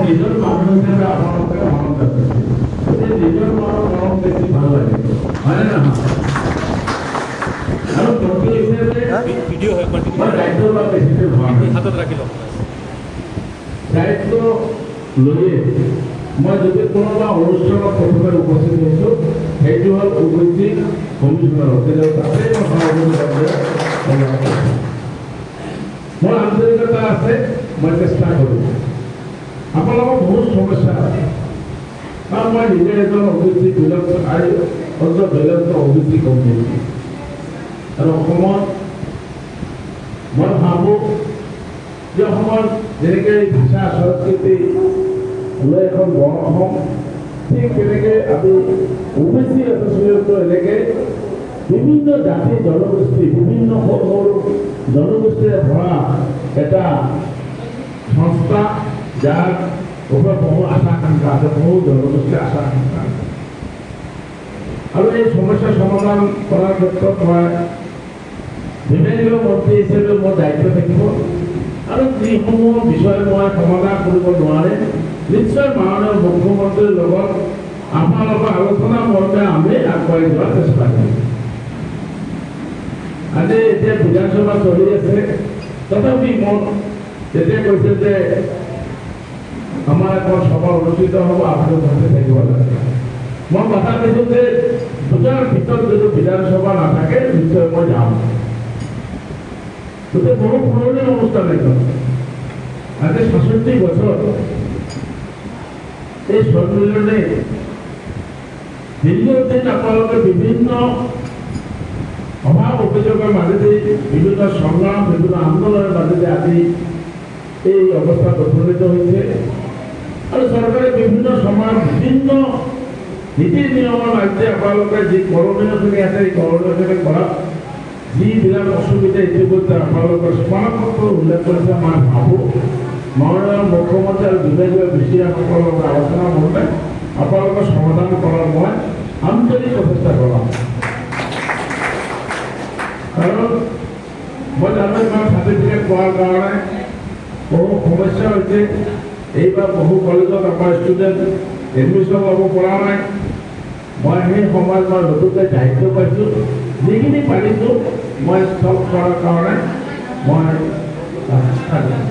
নিজৰ মানুহ হিচাপে আপোনালোকে মৰম দেখাইছে, নিজৰ মৰম বেছি ভাল লাগে, হয়নে নহয়? আৰু মন্ত্ৰী হিচাপে মই দায়িত্ব লোৱা বেছি হোৱা নাই। হাতত ৰাখি লওক। দায়িত্ব লৈয়ে মই যদি কোনোবা অনুষ্ঠানত প্ৰথমে উপস্থিত হৈছোঁ, সেইটো হ'ল উপস্থিত কমিশনাৰত, তাতেই মোৰ আন্তৰিকতা আছে, মই চেষ্টা কৰোঁ। আপোনালোকৰ বহুত সমস্যা আছে, কাৰণ মই নিজে এজন অভিজিত অভিজিত কমিটি আৰু অসমত মই ভাবোঁ যে অসমত যেনেকৈ ভাষা সংস্কৃতি লৈ এখন বৰ অসম, ঠিক তেনেকৈ আমি ওবিচি এছ'চিয়েশ্যনটো এনেকৈ বিভিন্ন জাতি জনগোষ্ঠী, বিভিন্ন সৰু সৰু জনগোষ্ঠীৰে ভৰা এটা সংস্থা, যাৰ ওপৰত বহু আশা আকাংক্ষা আছে, বহু জনগোষ্ঠীৰ আশা আকাংক্ষা আছে। আৰু এই সমস্যা সমাধান কৰাৰ ক্ষেত্ৰত মই বিভিন্ন মন্ত্ৰী হিচাপে মোৰ দায়িত্ব থাকিব। আৰু যিসমূহ বিষয় মই সমাধান কৰিব নোৱাৰে, নিশ্চয় মাননীয় মুখ্যমন্ত্ৰীৰ লগত আপোনালোকৰ আলোচনা মৰ্মে আমি আগবাঢ়ি যোৱাৰ চেষ্টা কৰিম। আজি এতিয়া বিধানসভা চলি আছে, তথাপি মই যেতিয়া কৈছে যে আমাৰ এখন সভা অনুষ্ঠিত হ'ব, আপুনি ঘৰতে থাকিব লাগে, মই কথা দিছোঁ যে দুটাৰ ভিতৰত যদি বিধানসভা নাথাকে নিশ্চয় মই যাম। গোটেই বহু পুৰণি অনুষ্ঠান এখন, আজি ৬৬ বছৰ এই সন্মিলনে দীৰ্ঘদিন আপোনালোকে বিভিন্ন অভাৱ অভিযোগৰ মাজেদি, বিভিন্ন সংগ্ৰাম, বিভিন্ন আন্দোলনৰ মাজেদি আজি এই অৱস্থাত উপনীত হৈছে। আৰু চৰকাৰে বিভিন্ন সময়ত বিভিন্ন নীতি নিয়মৰ মাজেদি আপোনালোকে যি কৰণীয়খিনি আছে, এই কৰণীয়খিনি কৰাত যিবিলাক অসুবিধা ইতিমধ্যে আপোনালোকৰ স্মাৰকপত্ৰ উল্লেখ কৰিছে, মই ভাবোঁ মাননীয় মুখ্যমন্ত্ৰী আৰু বিভাগীয় বিষয়াসকলৰ লগত আলোচনা মৰ্মে আপোনালোকৰ সমাধান কৰাৰ মই আন্তৰিক প্ৰচেষ্টা কৰাম। কাৰণ মই জানো ইমান চাৰ্টিফিকেট পোৱাৰ কাৰণে বহু সমস্যা হৈছে। এইবাৰ বহু কলেজত আমাৰ ষ্টুডেণ্ট এডমিশ্যন ল'ব পৰা নাই। মই সেই সময়ত মই নতুনকৈ দায়িত্ব পাইছোঁ, যিখিনি পাৰিছোঁ মই চব কৰাৰ কাৰণে মই চেষ্টা কৰিম।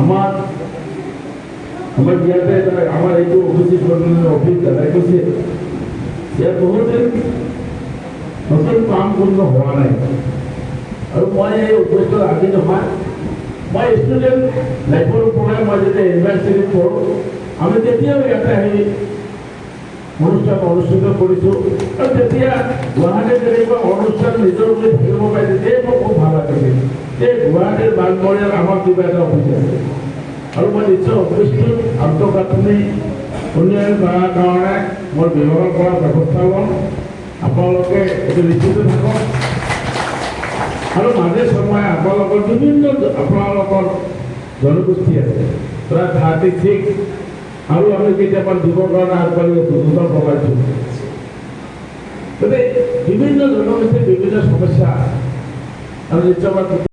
আমাৰ ইয়াতে আমাৰ এইটো অফিচ অফিচ দাদাই কৈছে, ইয়াত বহুদিন নতুন কাম কোনো হোৱা নাই। আৰু মই এই উদ্দেশ্যত আজি নহয়, মই ষ্টুডেণ্ট লাইফৰ পৰাই মই যেতিয়া ইউনিভাৰ্চিটিত পঢ়োঁ, আমি তেতিয়াও ইয়াতে আহি অনুষ্ঠান অনুষ্ঠিত কৰিছোঁ। আৰু তেতিয়া গুৱাহাটীত যেনেকুৱা অনুষ্ঠান নিজৰ বুলি ভাবিব পাৰে, তেতিয়াই মই খুব ভাল লাগিছিল যে গুৱাহাটীৰ বানমৰীয়াত আমাৰ কিবা এটা অফিচ আছে। আৰু মই নিশ্চয় অফিচটোত আন্তঃগাঁথনি উন্নয়ন কৰাৰ কাৰণে মই ব্যৱহাৰ কৰাৰ ব্যৱস্থা ল'ম। আপোনালোকে এইটো নিশ্চিত থাকক। আৰু মাজে সময়ে আপোনালোকৰ বিভিন্ন আপোনালোকৰ জনগোষ্ঠী আছে, প্ৰায় 36, আৰু আমি কেতিয়াবা দিবৰ কাৰণে আগবাঢ়ি আছোঁ, দুটা ভগাইছোঁ। গতিকে বিভিন্ন জনগোষ্ঠীৰ বিভিন্ন সমস্যা আৰু নিশ্চয়